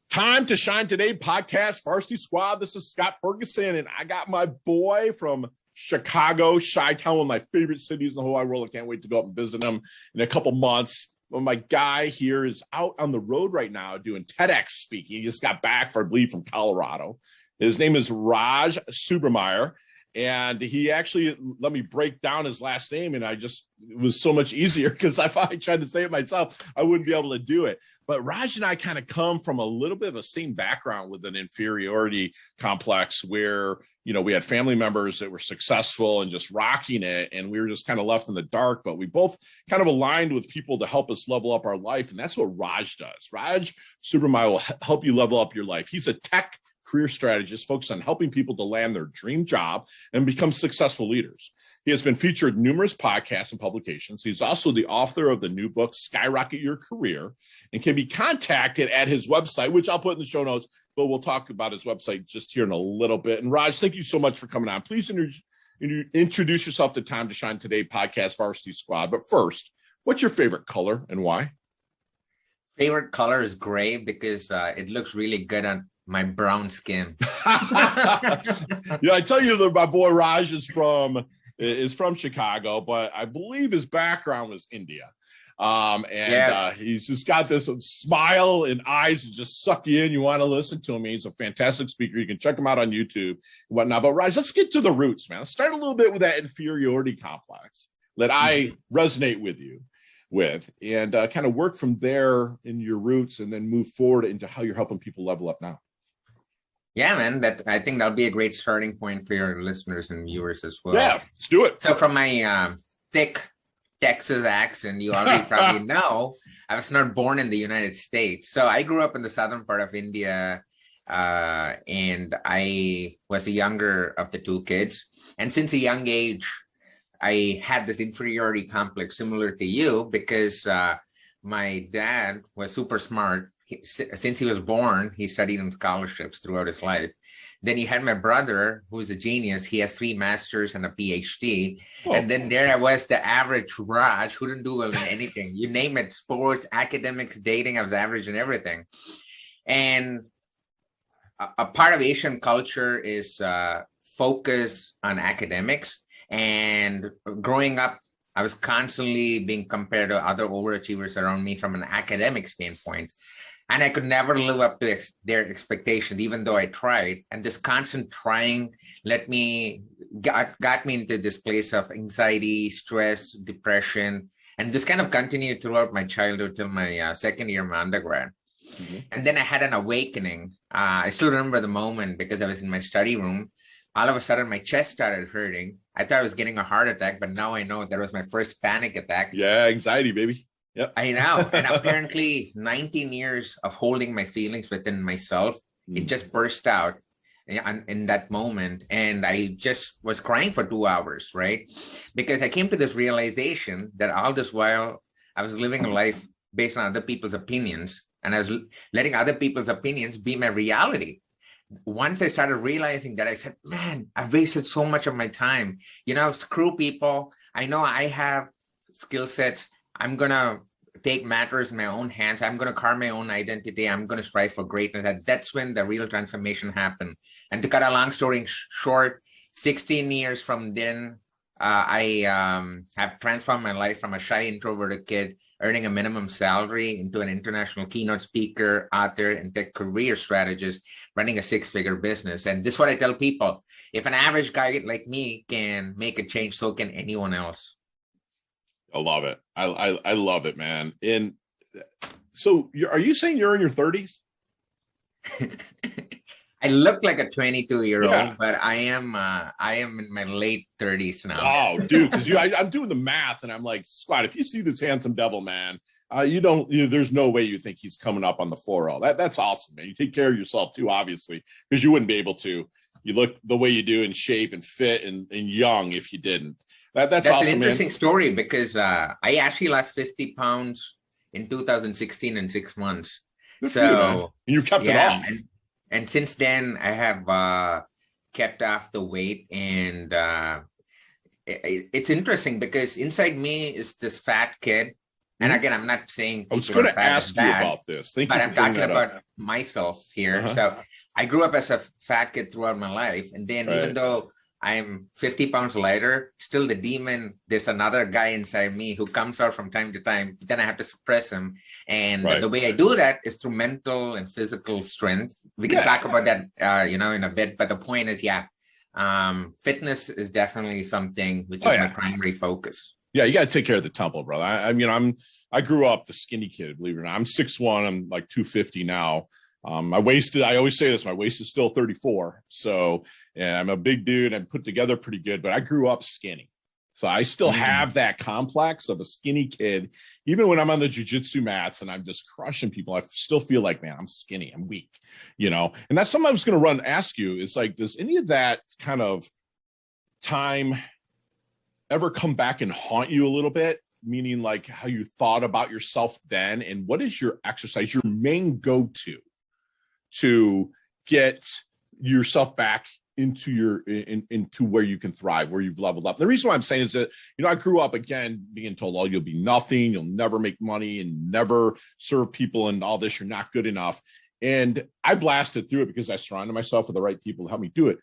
Time to Shine Today podcast, Varsity Squad. This is Scott Ferguson, and I got my boy from Chicago, Chi-Town, one of my favorite cities in the whole wide world. I can't wait to go up and visit him in a couple months. Well, my guy here is out on the road right now doing TEDx speaking. He just got back, I believe, from Colorado. His name is Raj Subrameyer, and he actually let me break down his last name, and it was so much easier because if I tried to say it myself, I wouldn't be able to do it. But Raj and I kind of come from a little bit of the same background with an inferiority complex where, we had family members that were successful and just rocking it. And we were just kind of left in the dark, but we both kind of aligned with people to help us level up our life. And that's what Raj does. Raj Subrameyer will help you level up your life. He's a tech career strategist focused on helping people to land their dream job and become successful leaders. He has been featured in numerous podcasts and publications. He's also the author of the new book, Skyrocket Your Career, and can be contacted at his website, which I'll put in the show notes, but we'll talk about his website just here in a little bit. And Raj, thank you so much for coming on. Please introduce yourself to Time to Shine Today podcast, Varsity Squad. But first, what's your favorite color and why? Favorite color is gray because it looks really good on my brown skin. I tell you that my boy Raj is from Chicago, but I believe his background was India. He's just got this smile and eyes that just suck you in. You want to listen to him. He's a fantastic speaker. You can check him out on YouTube and whatnot. But Raj, let's get to the roots, man. Let's start a little bit with that inferiority complex that I resonate with you with, and kind of work from there in your roots and then move forward into how you're helping people level up now. Yeah, man, I think that'll be a great starting point for your listeners and viewers as well. Yeah, let's do it. So from my thick Texas accent, you already probably know I was not born in the United States. So I grew up in the southern part of India, and I was the younger of the two kids. And since a young age, I had this inferiority complex similar to you because my dad was super smart. Since he was born, he studied in scholarships throughout his life. Then you had my brother, who's a genius. He has 3 masters and a PhD. Oh. And then there I was, the average Raj, who didn't do well in anything. You name it, sports, academics, dating, I was average in everything. And a part of Asian culture is focus on academics. And growing up, I was constantly being compared to other overachievers around me from an academic standpoint. And I could never live up to their expectations, even though I tried. And this constant trying got me into this place of anxiety, stress, depression. And this kind of continued throughout my childhood till my second year of my undergrad. Mm-hmm. And then I had an awakening. I still remember the moment because I was in my study room. All of a sudden, my chest started hurting. I thought I was getting a heart attack, but now I know that was my first panic attack. Yeah, anxiety, baby. Yep. I know. And apparently 19 years of holding my feelings within myself, it just burst out in that moment. And I just was crying for 2 hours, right? Because I came to this realization that all this while I was living a life based on other people's opinions, and I was letting other people's opinions be my reality. Once I started realizing that, I said, man, I've wasted so much of my time. Screw people. I know I have skill sets. I'm going to take matters in my own hands. I'm going to carve my own identity. I'm going to strive for greatness. And that's when the real transformation happened. And to cut a long story short, 16 years from then, I have transformed my life from a shy, introverted kid earning a minimum salary into an international keynote speaker, author, and tech career strategist running a 6-figure business. And this is what I tell people. If an average guy like me can make a change, so can anyone else. I love it. I love it, man. And so are you saying you're in your 30s? I look like a 22-year-old, but I am in my late 30s now. Oh, dude, because I'm doing the math, and I'm like, Squad, if you see this handsome devil, man, there's no way you think he's coming up on the 4-0. That's awesome, man. You take care of yourself too, obviously, because you wouldn't be able to. You look the way you do in shape and fit and young if you didn't. That's awesome, an interesting man. Story because I actually lost 50 pounds in 2016 in 6 months. Good for you, man. And you've kept it off. And since then, I have kept off the weight. And it's interesting because inside me is this fat kid And again, I'm not saying I was going to ask you about this. Thank you but for I'm talking that about up. myself here. So I grew up as a fat kid throughout my life. And then even though I'm 50 pounds lighter, still the demon, there's another guy inside me who comes out from time to time. Then I have to suppress him. And the way I do that is through mental and physical strength. We can talk about that, in a bit. But the point is, fitness is definitely something which is my primary focus. Yeah, you got to take care of the temple, brother. I grew up the skinny kid, believe it or not. I'm 6'1", I'm like 250 now. My waist, I always say this, my waist is still 34. So, and I'm a big dude and put together pretty good, but I grew up skinny. So I still have that complex of a skinny kid. Even when I'm on the jiu-jitsu mats and I'm just crushing people, I still feel like, man, I'm skinny, I'm weak, and that's something I was going to ask you is like, does any of that kind of time ever come back and haunt you a little bit? Meaning like how you thought about yourself then, and what is your exercise, your main go-to to get yourself back into into where you can thrive, where you've leveled up? The reason why I'm saying is that, I grew up again being told, oh, you'll be nothing, you'll never make money and never serve people and all this, you're not good enough. And I blasted through it because I surrounded myself with the right people to help me do it.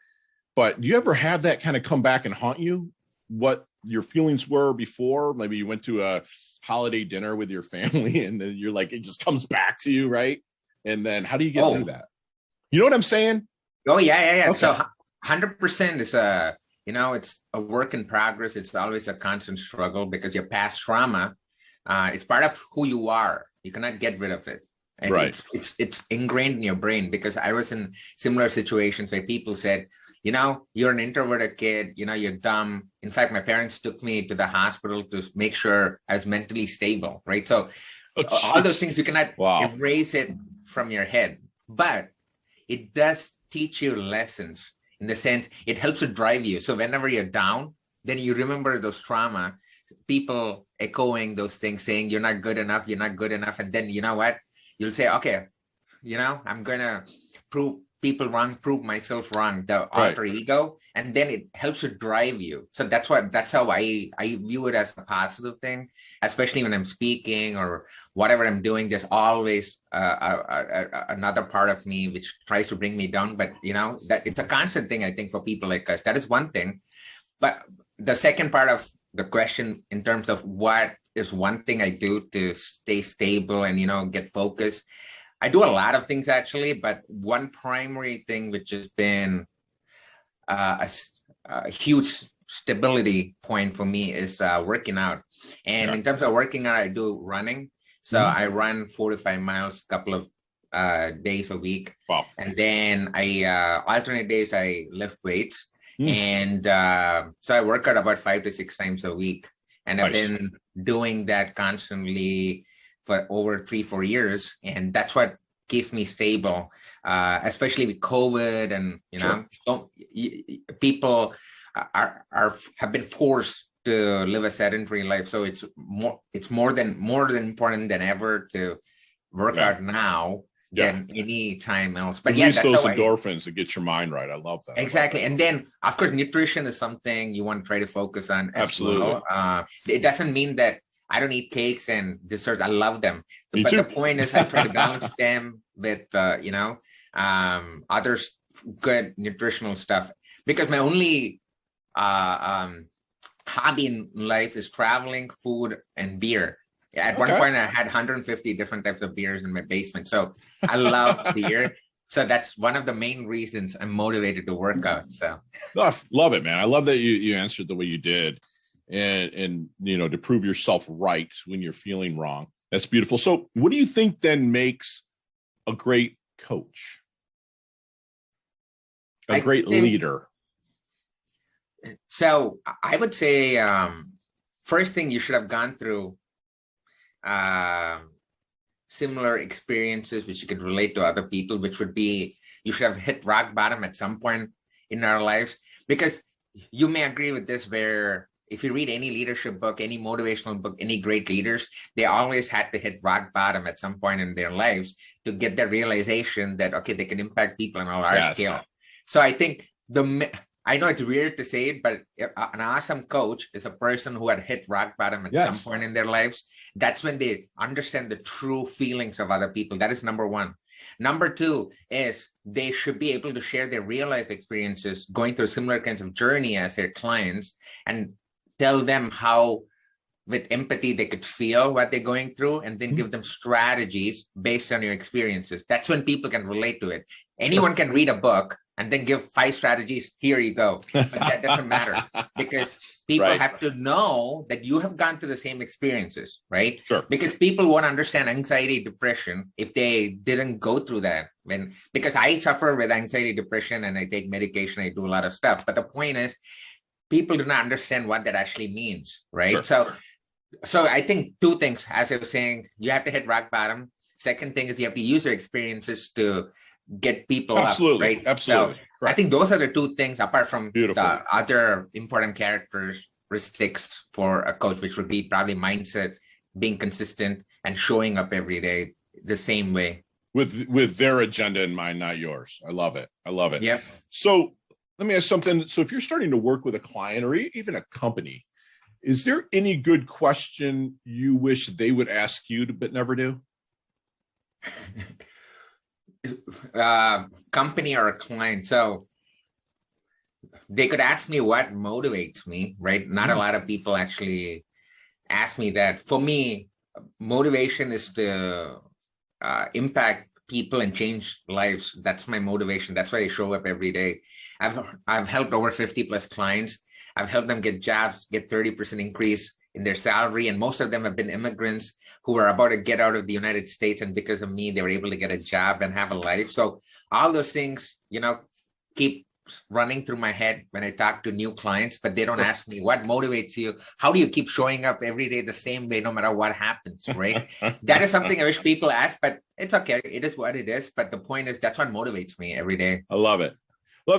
But do you ever have that kind of come back and haunt you? What your feelings were before? Maybe you went to a holiday dinner with your family and then you're like, it just comes back to you, right? And then how do you get through that? You know what I'm saying? Oh, yeah. Okay. So 100% is it's a work in progress. It's always a constant struggle because your past trauma, it's part of who you are. You cannot get rid of it. And it's ingrained in your brain, because I was in similar situations where people said, you're an introverted kid, you're dumb. In fact, my parents took me to the hospital to make sure I was mentally stable, right? So all those things, you cannot erase it from your head, but it does teach you lessons in the sense it helps to drive you. So whenever you're down, then you remember those trauma, people echoing those things, saying you're not good enough, you're not good enough. And then you know what? You'll say, okay, I'm going to prove people wrong, prove myself wrong, the alter ego, and then it helps to drive you. So that's how I view it as a positive thing, especially when I'm speaking or whatever I'm doing. There's always another part of me which tries to bring me down, but that it's a constant thing, I think, for people like us. That is one thing. But the second part of the question, in terms of what is one thing I do to stay stable and get focused, I do a lot of things actually, but one primary thing which has been a huge stability point for me is working out. And in terms of working out, I do running. So I run 4 to 5 miles a couple of days a week. Wow. And then I alternate days I lift weights. And so I work out about 5 to 6 times a week. And I've been doing that constantly for over 3-4 years, and that's what keeps me stable, especially with COVID, and people have been forced to live a sedentary life. So it's more than important than ever to work out now than any time else. But that's those endorphins to get your mind right. I love that. Exactly. And then of course, nutrition is something you want to try to focus on. Absolutely. It doesn't mean that I don't eat cakes and desserts. I love them. But the point is I try to balance them with, other good nutritional stuff, because my only hobby in life is traveling, food, and beer. At one point, I had 150 different types of beers in my basement. So I love beer. So that's one of the main reasons I'm motivated to work out. So love it, man. I love that you answered the way you did. And to prove yourself right when you're feeling wrong. That's beautiful. So what do you think then makes a great coach? A great leader? So I would say first thing, you should have gone through similar experiences which you could relate to other people, which would be you should have hit rock bottom at some point in our lives. Because you may agree with this, where if you read any leadership book, any motivational book, any great leaders, they always had to hit rock bottom at some point in their lives to get the realization that, okay, they can impact people on a large scale. So I think I know it's weird to say it, but an awesome coach is a person who had hit rock bottom at some point in their lives. That's when they understand the true feelings of other people. That is number one. Number two is they should be able to share their real life experiences going through similar kinds of journey as their clients and tell them how with empathy they could feel what they're going through and then give them strategies based on your experiences. That's when people can relate to it. Anyone can read a book and then give 5 strategies. Here you go. But that doesn't matter because people have to know that you have gone through the same experiences, right? Sure. Because people won't understand anxiety, depression if they didn't go through that. Because I suffer with anxiety, depression, and I take medication, I do a lot of stuff. But the point is, people do not understand what that actually means, right? So I think 2 things, as I was saying, you have to hit rock bottom. Second thing is you have to use your experiences to get people up, right? Absolutely. So I think those are the 2 things, apart from the other important characteristics for a coach, which would be probably mindset, being consistent, and showing up every day the same way. With their agenda in mind, not yours. I love it. Yep. So let me ask something. So if you're starting to work with a client or even a company, is there any good question you wish they would ask you but never do? Company or a client. So they could ask me what motivates me, right? Not a lot of people actually ask me that. For me, motivation is to impact people and change lives. That's my motivation. That's why I show up every day. I've helped over 50 plus clients. I've helped them get jobs, get 30% increase in their salary. And most of them have been immigrants who are about to get out of the United States. And because of me, they were able to get a job and have a life. So all those things, keep running through my head when I talk to new clients, but they don't ask me what motivates you. How do you keep showing up every day the same way, no matter what happens, right? That is something I wish people ask, but it's okay. It is what it is. But the point is, that's what motivates me every day. I love it.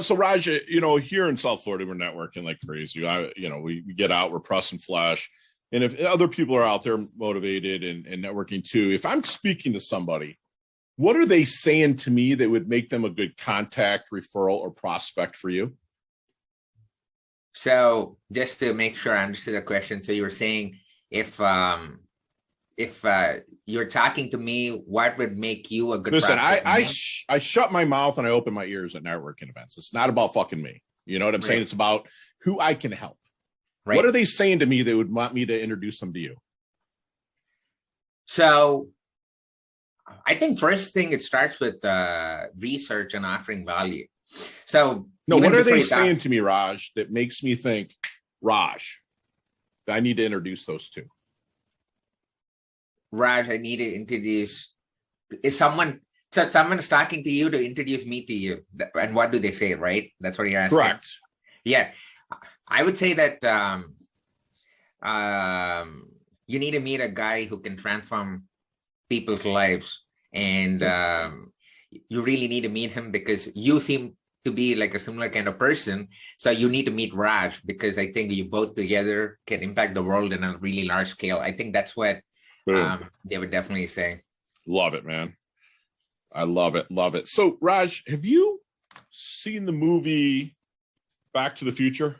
So Raj, here in South Florida, we're networking like crazy. We get out, we're pressing flesh. And if other people are out there motivated and networking too, if I'm speaking to somebody, what are they saying to me that would make them a good contact, referral, or prospect for you? So just to make sure I understood the question. So you were saying if you're talking to me, what would make you a good prospect? Listen, I shut my mouth and I open my ears at networking events. It's not about fucking me. You know what I'm saying? It's about who I can help. Right. What are they saying to me that would want me to introduce them to you? So I think first thing, it starts with research and offering value. So what are they saying to me, Raj, that makes me think, Raj, I need to introduce those two? Raj, I need to introduce, someone's talking to you to introduce me to you. And what do they say, right? That's what you're asking. Correct. Yeah. I would say that you need to meet a guy who can transform people's lives. And you really need to meet him because you seem to be like a similar kind of person. So you need to meet Raj because I think you both together can impact the world in a really large scale. I think that's what they would definitely say. Love it, man. I love it. Love it. So Raj, have you seen the movie Back to the Future?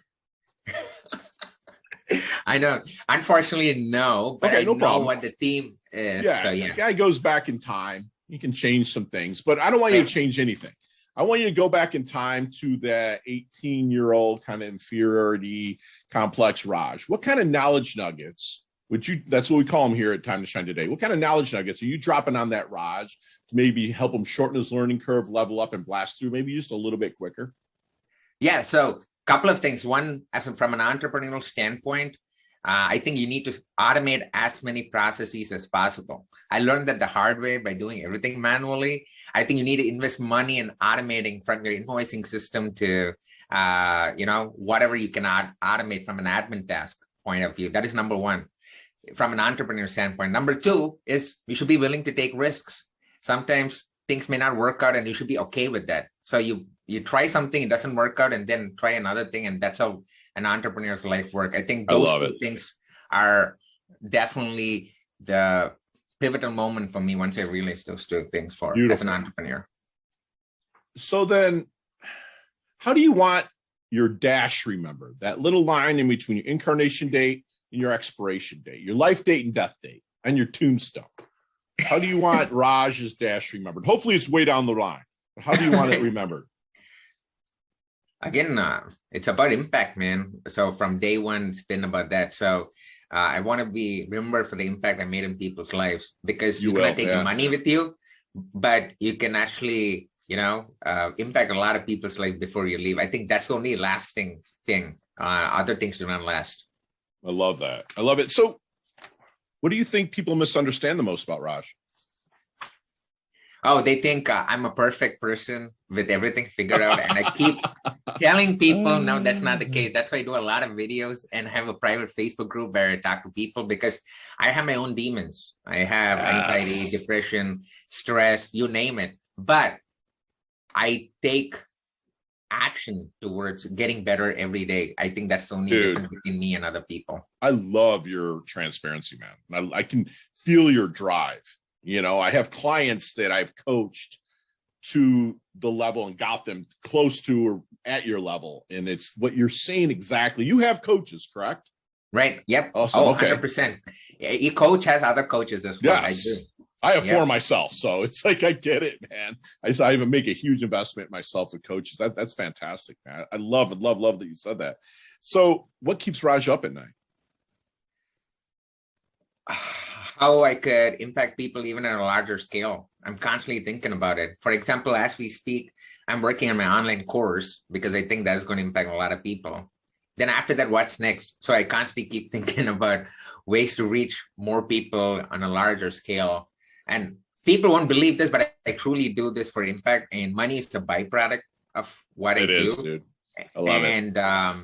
I don't. Unfortunately, no. But I know what the theme is. Yeah, so, the guy goes back in time. You can change some things, but I don't want you to change anything. I want you to go back in time to that 18-year-old kind of inferiority complex Raj. What kind of knowledge nuggets would you? That's what we call him here at Time to Shine Today. What kind of knowledge nuggets are you dropping on that Raj to maybe help him shorten his learning curve, level up, and blast through maybe just a little bit quicker? Yeah. So couple of things. One, from an entrepreneurial standpoint, I think you need to automate as many processes as possible. I learned that the hard way by doing everything manually. I think you need to invest money in automating from your invoicing system to, whatever you can automate from an admin task point of view. That is number one, from an entrepreneur standpoint. Number two is you should be willing to take risks. Sometimes things may not work out and you should be okay with that. So you try something, it doesn't work out, and then try another thing. And that's how an entrepreneur's life works. I think those two things are definitely the pivotal moment for me once I realized those two things as an entrepreneur. So then how do you want your dash remembered, that little line in between your incarnation date and your expiration date, your life date and death date, and your tombstone. How do you want Raj's dash remembered? Hopefully it's way down the line. But how do you want it remembered? Again, it's about impact, man. So from day one, it's been about that. So I want to be remembered for the impact I made in people's lives, because you cannot take money with you, but you can actually, impact a lot of people's life before you leave. I think that's the only lasting thing. Other things do not last. I love that. I love it. So what do you think people misunderstand the most about Raj? Oh, they think I'm a perfect person with everything figured out. And I keep telling people, no, that's not the case. That's why I do a lot of videos and have a private Facebook group where I talk to people, because I have my own demons. I have anxiety, depression, stress, you name it. But I take action towards getting better every day. I think that's the only difference between me and other people. I love your transparency, man. I can feel your drive. I have clients that I've coached to the level and got them close to or at your level. And it's what you're saying exactly. You have coaches, correct? Right. Yep. Awesome. Oh, okay. 100%. Your coach has other coaches as well. Yes. I do. I have four myself. So it's like, I get it, man. I even make a huge investment myself with coaches. That's fantastic, man. I love that you said that. So what keeps Raj up at night? How I could impact people even at a larger scale. I'm constantly thinking about it. For example, as we speak, I'm working on my online course because I think that is going to impact a lot of people. Then after that, what's next? So I constantly keep thinking about ways to reach more people on a larger scale. And people won't believe this, but I truly do this for impact, and money is a byproduct of what I do. It is, dude. I love it.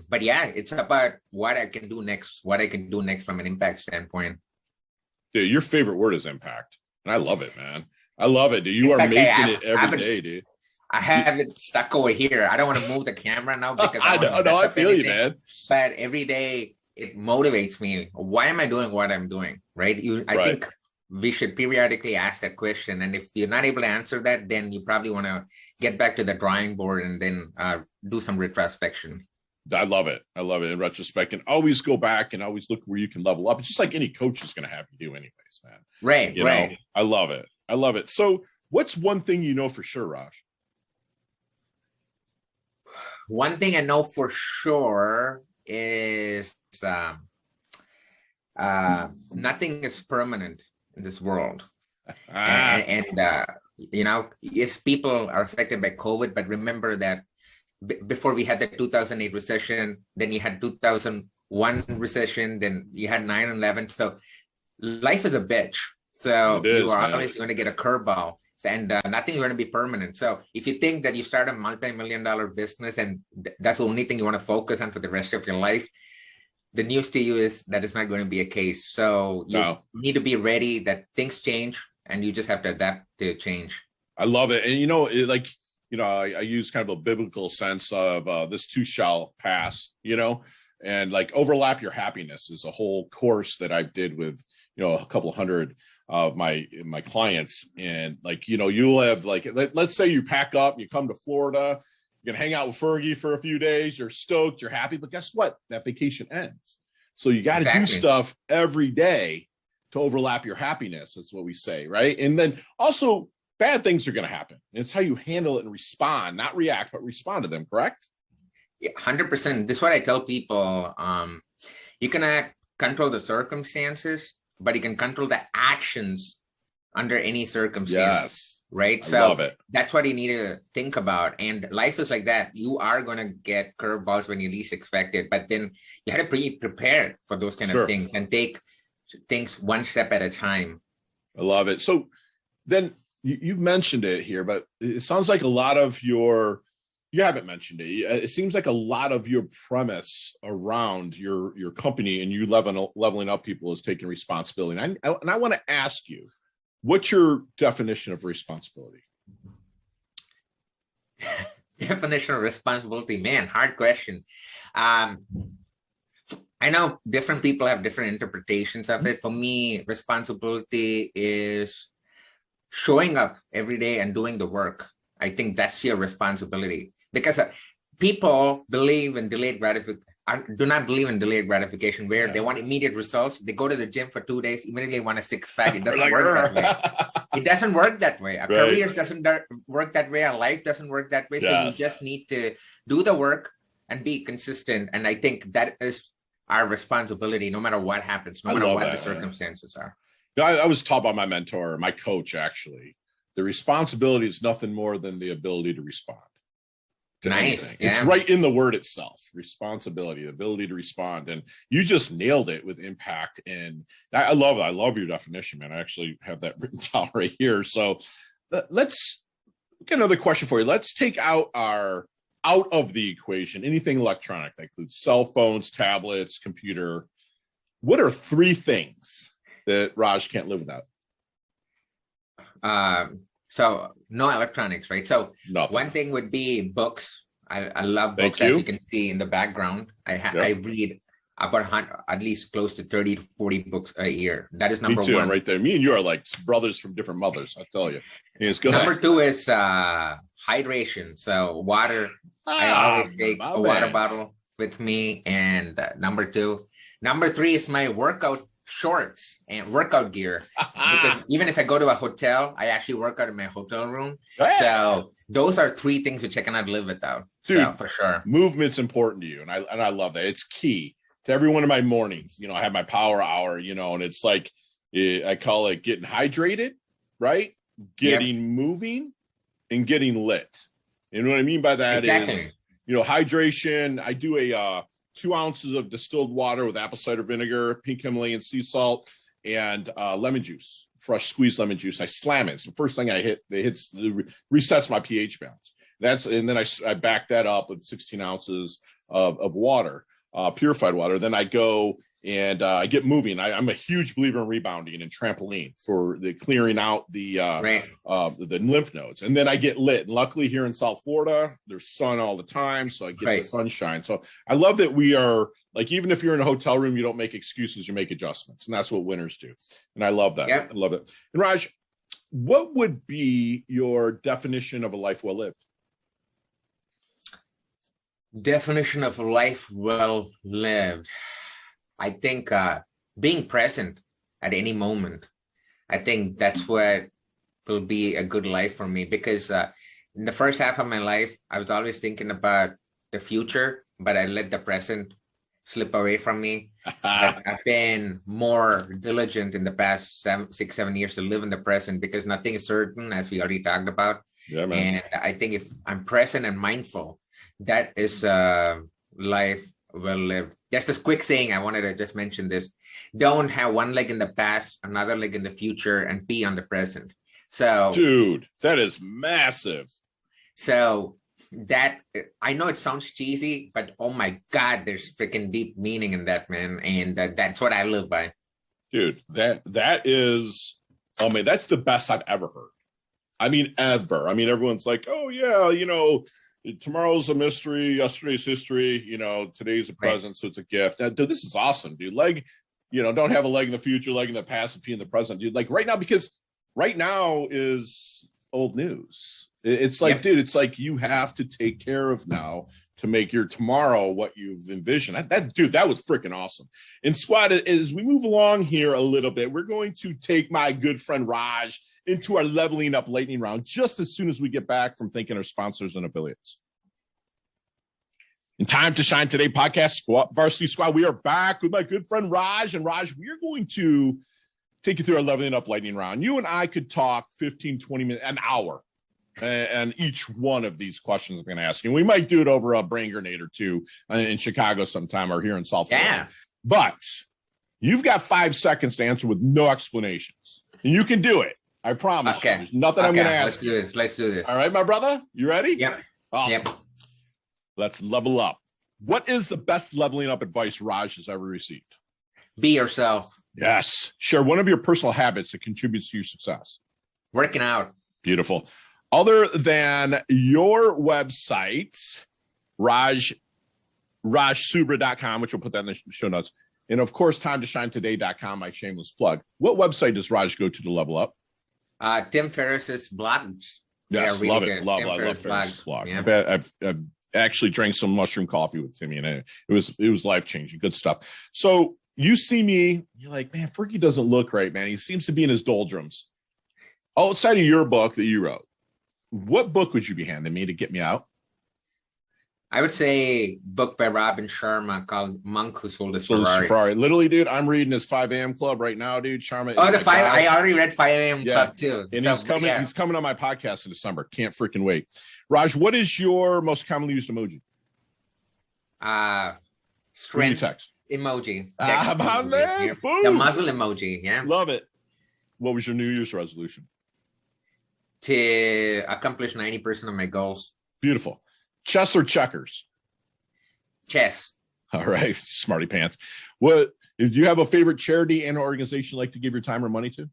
But yeah, it's about what I can do next, from an impact standpoint. Dude, your favorite word is impact. And I love it, man. I love it, dude. You are making it every day, dude. I have it stuck over here. I don't want to move the camera now because I feel you, man. But every day it motivates me. Why am I doing what I'm doing? Right? I think we should periodically ask that question. And if you're not able to answer that, then you probably want to get back to the drawing board and then do some retrospection. I love it. I love it in retrospect, and always go back and always look where you can level up. It's just like any coach is going to have you do anyways, man. Right. You know? I love it. I love it. So what's one thing you know for sure, Raj? One thing I know for sure is nothing is permanent in this world. Yes, people are affected by COVID, but remember that before we had the 2008 recession, then you had 2001 recession, then you had 9/11. So life is a bitch. So you are always going to get a curveball, and nothing's going to be permanent. So if you think that you start a multi-million-dollar business and that's the only thing you want to focus on for the rest of your life, the news to you is that it's not going to be a case. So you need to be ready that things change, and you just have to adapt to change. I love it. And I use kind of a biblical sense of this too shall pass, and like overlap your happiness is a whole course that I did with, a couple hundred of my clients. And you'll have let's say you pack up, you come to Florida, you're gonna hang out with Fergie for a few days, you're stoked, you're happy, but guess what? That vacation ends. So you got to do stuff every day to overlap your happiness. That's what we say, right? And then also bad things are going to happen. And it's how you handle it and respond, not react, but respond to them, correct? Yeah, 100%. This is what I tell people. You cannot control the circumstances, but you can control the actions under any circumstance. Yes. Right? So love it. That's what you need to think about. And life is like that. You are going to get curveballs when you least expect it, but then you have to be prepared for those kind of things and take things one step at a time. I love it. So then you mentioned it here, but it sounds like a lot of you haven't mentioned it. It seems like a lot of your premise around your company and you leveling up people is taking responsibility. And I want to ask you, what's your definition of responsibility? Definition of responsibility, man, hard question. I know different people have different interpretations of it. For me, responsibility is showing up every day and doing the work. I think that's your responsibility, because people believe in delayed gratification. Do not believe in delayed gratification where they want immediate results. They go to the gym for 2 days, immediately want a six-pack. It doesn't work that way. It doesn't work that way. Our careers doesn't work that way. Our life doesn't work that way. So you just need to do the work and be consistent. And I think that is our responsibility, no matter what happens, no matter what the circumstances are. You know, I was taught by my mentor, my coach, actually, the responsibility is nothing more than the ability to respond. Nice. Yeah. It's right in the word itself, responsibility, the ability to respond. And you just nailed it with impact. And I love it. I love your definition, man. I actually have that written down right here. So let's get another question for you. Let's take out of the equation anything electronic that includes cell phones, tablets, computer. What are 3 things that Raj can't live without? So no electronics, right? So Nothing. One thing would be books. I love books, as you can see in the background. I read about at least close to 30 to 40 books a year. That is number 1. Right there. Me and you are like brothers from different mothers, I tell you. Number 2 is hydration. So water. I always take a water bottle with me. And number 2. Number 3 is my workout shorts and workout gear, because even if I go to a hotel, I actually work out in my hotel room. So those are 3 things which I cannot live without. Dude, so for sure, movement's important to you, and I love that. It's key to every one of my mornings. You know, I have my power hour, you know, and it's like I call it getting hydrated, right? Getting moving and getting lit. And what I mean by that is, you know, hydration. I do a 2 ounces of distilled water with apple cider vinegar, pink Himalayan sea salt, and lemon juice, fresh squeezed lemon juice. I slam it. It's the first thing I hit. It resets my pH balance. And then I back that up with 16 ounces of water, purified water. Then I go and I get moving. I'm a huge believer in rebounding and trampoline for the clearing out the lymph nodes. And then I get lit. And luckily here in South Florida, there's sun all the time, so I get the sunshine. So I love that we are, like, even if you're in a hotel room, you don't make excuses, you make adjustments. And that's what winners do. And I love that. I love it. And Raj, what would be your definition of a life well lived? Definition of a life well lived. I think being present at any moment. I think that's what will be a good life for me, because in the first half of my life, I was always thinking about the future, but I let the present slip away from me. I've been more diligent in the past 6, 7 years to live in the present, because nothing is certain, as we already talked about. Yeah, man. And I think if I'm present and mindful, that is life well lived. There's this quick saying, I wanted to just mention this: don't have one leg in the past, another leg in the future, and be on the present. So, dude, that is massive. So that, I know it sounds cheesy, but oh my God, there's freaking deep meaning in that, man. And that's what I live by. Dude, that is, oh man, that's the best I've ever heard. I mean, ever. I mean, everyone's like, oh yeah, you know, tomorrow's a mystery, yesterday's history, you know, today's a present, so it's a gift. Now, dude, this is awesome, dude. Leg, you know, don't have a leg in the future, leg in the past, and pee in the present, dude. Like right now, because right now is old news. It's like, dude, it's like you have to take care of now to make your tomorrow what you've envisioned. Dude, that was freaking awesome. And squad, as we move along here a little bit, we're going to take my good friend Raj into our leveling up lightning round just as soon as we get back from thanking our sponsors and affiliates. In Time to Shine Today podcast, Varsity Squad, we are back with my good friend Raj. And Raj, we are going to take you through our leveling up lightning round. You and I could talk 15, 20 minutes, an hour, and each one of these questions I'm going to ask you. We might do it over a brain grenade or two in Chicago sometime or here in South Florida. Yeah. But you've got 5 seconds to answer with no explanations. And you can do it. I promise you. There's nothing I'm going to ask you. Let's do this. All right, my brother? You ready? Yep. Awesome. Yep. Let's level up. What is the best leveling up advice Raj has ever received? Be yourself. Yes. Share one of your personal habits that contributes to your success. Working out. Beautiful. Other than your website, rajsubra.com, which we'll put that in the show notes, and of course, timetoshinetoday.com, my shameless plug. What website does Raj go to level up? Tim Ferriss's blogs. Yes, love it. Love Ferriss's blog. Yeah. I've actually drank some mushroom coffee with Timmy, and it was life-changing. Good stuff. So you see me, you're like, man, Fergie doesn't look right, man. He seems to be in his doldrums. Outside of your book that you wrote, what book would you be handing me to get me out? I would say book by Robin Sharma called Monk Who Sold His Ferrari. Literally, dude, I'm reading his 5 a.m. Club right now, dude. Sharma. Oh, the 5. I already read 5 a.m. Club too. And so, he's coming on my podcast in December. Can't freaking wait. Raj, what is your most commonly used emoji? Strength text emoji. My man. The muzzle emoji. Yeah. Love it. What was your New Year's resolution? To accomplish 90% of my goals. Beautiful. Chess or checkers? Chess. All right, smarty pants. What do you have a favorite charity and organization you like to give your time or money to?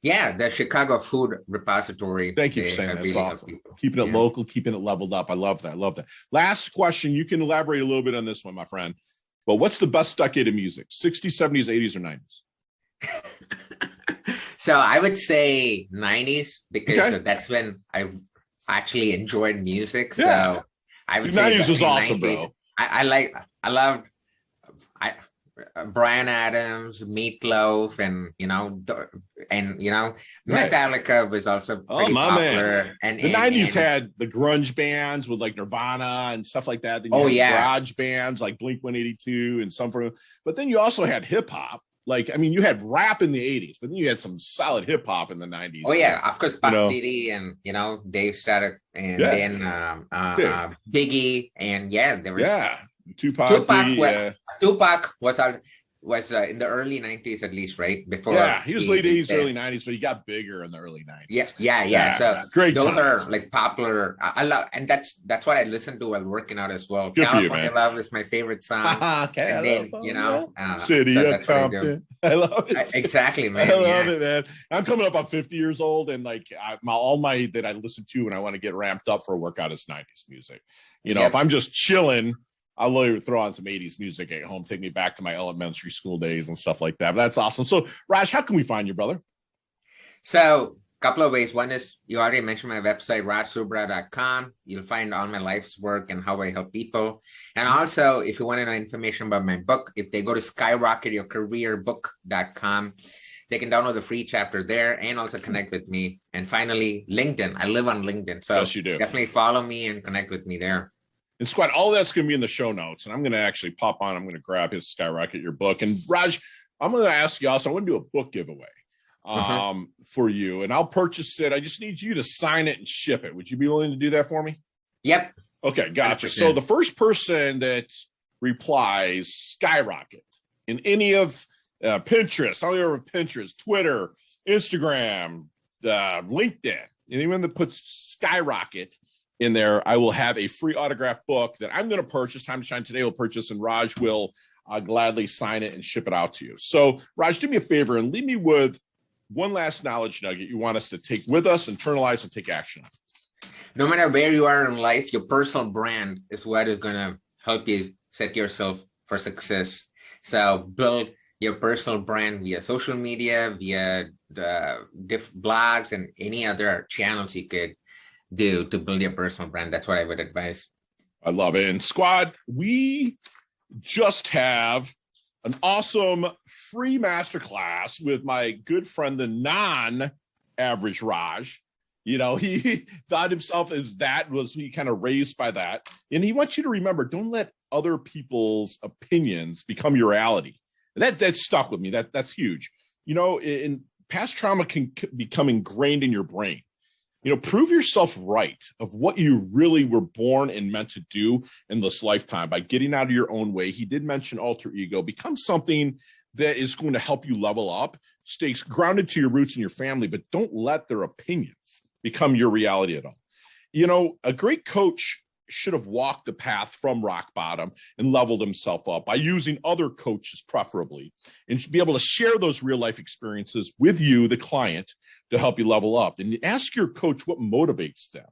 Yeah, the Chicago Food Repository. Thank you for saying that. That's awesome. Keeping it local, keeping it leveled up. I love that. I love that. Last question. You can elaborate a little bit on this one, my friend. But what's the best decade of music? 60s, 70s, 80s, or 90s? So I would say 90s because that's when I actually enjoyed music. Yeah. So I would say 90s was awesome, 90s. bro. I loved Bryan Adams, Meatloaf, and Metallica was also pretty popular. Man. And the 90s had the grunge bands with like Nirvana and stuff like that. Then you had garage bands like Blink-182 and some but then you also had hip hop. Like, I mean, you had rap in the 80s, but then you had some solid hip hop in the 90s. Oh, yeah. Of course, Puff Diddy and, Dave Static and then Biggie. And there was Tupac. Biggie, Tupac was in the early 90s at least, right? Before he was late 80s, early 90s, but he got bigger in the early 90s. Yeah. So great those times. are like popular. I love, and that's what I listen to while working out as well. Good California Love is my favorite song. Okay, and then, City of Compton. I love it. Exactly, man. I love it, man. I'm coming up on 50 years old, and like all my that I listen to when I want to get ramped up for a workout is 90s music. If I'm just chilling, I'll literally throw on some 80s music at home, take me back to my elementary school days and stuff like that. But that's awesome. So, Raj, how can we find you, brother? So, a couple of ways. One is you already mentioned my website, rajsubra.com. You'll find all my life's work and how I help people. And also, if you want to know information about my book, if they go to skyrocketyourcareerbook.com, they can download the free chapter there and also connect with me. And finally, LinkedIn. I live on LinkedIn. So yes, you do. Definitely follow me and connect with me there. And Squad, all that's going to be in the show notes. And I'm going to actually pop on. I'm going to grab his Skyrocket Your Book. And Raj, I'm going to ask you also, I want to do a book giveaway for you. And I'll purchase it. I just need you to sign it and ship it. Would you be willing to do that for me? Yep. Okay, gotcha. 100%. So the first person that replies Skyrocket in any of Pinterest, all over Pinterest, Twitter, Instagram, LinkedIn, anyone that puts Skyrocket in there, I will have a free autographed book that I'm going to purchase. Time to Shine today will purchase, and Raj will gladly sign it and ship it out to you. So, Raj, do me a favor and leave me with one last knowledge nugget you want us to take with us, internalize, and take action on. No matter where you are in life, your personal brand is what is going to help you set yourself for success. So build your personal brand via social media, via the blogs, and any other channels you could do to build your personal brand. That's what I would advise. I love it. And Squad, we just have an awesome free masterclass with my good friend, the non-average Raj. He thought himself as that, was he kind of raised by that. And he wants you to remember, don't let other people's opinions become your reality. That stuck with me. That's huge. In past trauma can become ingrained in your brain. Prove yourself right of what you really were born and meant to do in this lifetime by getting out of your own way. He did mention alter ego. Become something that is going to help you level up. Stay grounded to your roots and your family, but don't let their opinions become your reality at all. A great coach should have walked the path from rock bottom and leveled himself up by using other coaches preferably, and should be able to share those real life experiences with you, the client, to help you level up. And ask your coach what motivates them.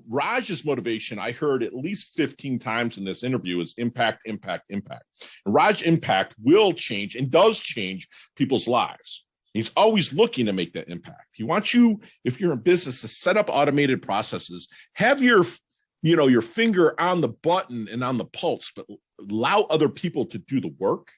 Raj's motivation, I heard at least 15 times in this interview, is impact, impact, impact. And Raj impact will change and does change people's lives. He's always looking to make that impact. He wants you, if you're in business, to set up automated processes, have your your finger on the button and on the pulse, but allow other people to do the work.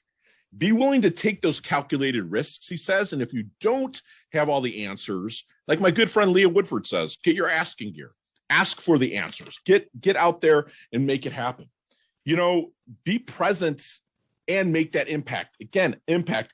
Be willing to take those calculated risks, he says. And if you don't have all the answers, like my good friend Leah Woodford says, get your asking gear. Ask for the answers. Get out there and make it happen. Be present and make that impact. Again, impact.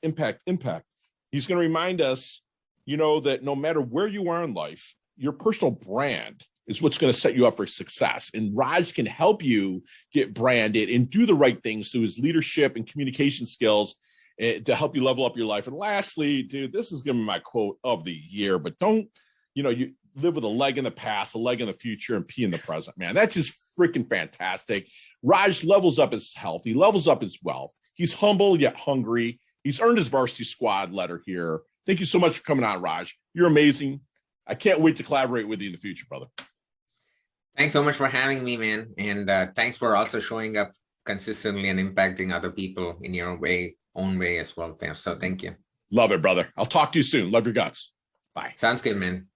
He's going to remind us, that no matter where you are in life, your personal brand is what's going to set you up for success. And Raj can help you get branded and do the right things through his leadership and communication skills to help you level up your life. And lastly, dude, this is going to be my quote of the year, but don't, you live with a leg in the past, a leg in the future, and pee in the present, man. That's just freaking fantastic. Raj levels up his health. He levels up his wealth. He's humble yet hungry. He's earned his varsity squad letter here. Thank you so much for coming on, Raj. You're amazing. I can't wait to collaborate with you in the future, brother. Thanks so much for having me, man. And thanks for also showing up consistently and impacting other people in your own way as well. So thank you. Love it, brother. I'll talk to you soon. Love your guts. Bye. Sounds good, man.